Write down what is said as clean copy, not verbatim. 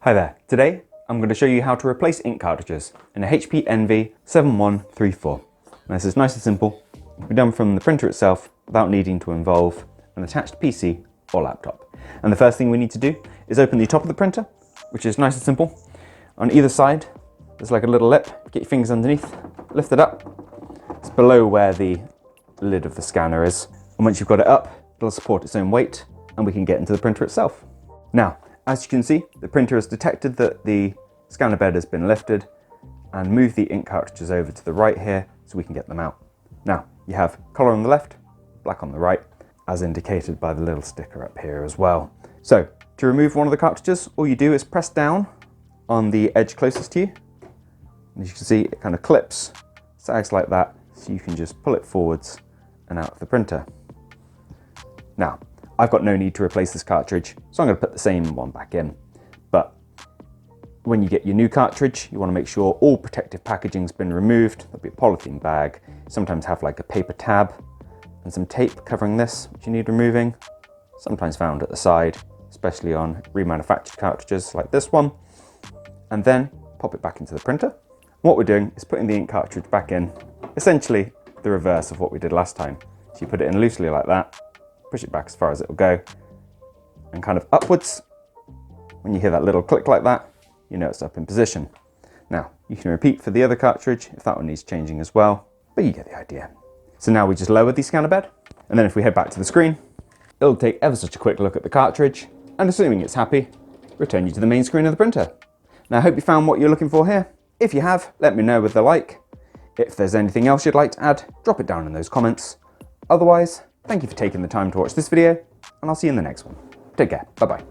Hi there, today I'm going to show you how to replace ink cartridges in a HP Envy 7134. Now, this is nice and simple. It can be done from the printer itself without needing to involve an attached PC or laptop. And the first thing we need to do is open the top of the printer, which is nice and simple. On either side there's like a little lip. Get your fingers underneath, lift it up. It's below where the lid of the scanner is. And once you've got it up, it'll support its own weight and we can get into the printer itself. Now, as you can see, the printer has detected that the scanner bed has been lifted and moved the ink cartridges over to the right here so we can get them out. Now, you have colour on the left, black on the right, as indicated by the little sticker up here as well. So, to remove one of the cartridges, all you do is press down on the edge closest to you. And as you can see, it kind of clips, sags like that, so you can just pull it forwards and out of the printer. Now, I've got no need to replace this cartridge, so I'm going to put the same one back in. But when you get your new cartridge, you want to make sure all protective packaging's been removed. There'll be a polythene bag, sometimes have like a paper tab and some tape covering this, which you need removing. Sometimes found at the side, especially on remanufactured cartridges like this one. And then pop it back into the printer. What we're doing is putting the ink cartridge back in, essentially the reverse of what we did last time. So you put it in loosely like that, push it back as far as it'll go, and kind of upwards. When you hear that little click like that, you know it's up in position. Now, you can repeat for the other cartridge if that one needs changing as well, but you get the idea. So now we just lower the scanner bed, and then if we head back to the screen, it'll take ever such a quick look at the cartridge, and assuming it's happy, return you to the main screen of the printer. Now, I hope you found what you're looking for here. If you have, let me know with a like. If there's anything else you'd like to add, drop it down in those comments. Otherwise, thank you for taking the time to watch this video, and I'll see you in the next one. Take care. Bye-bye.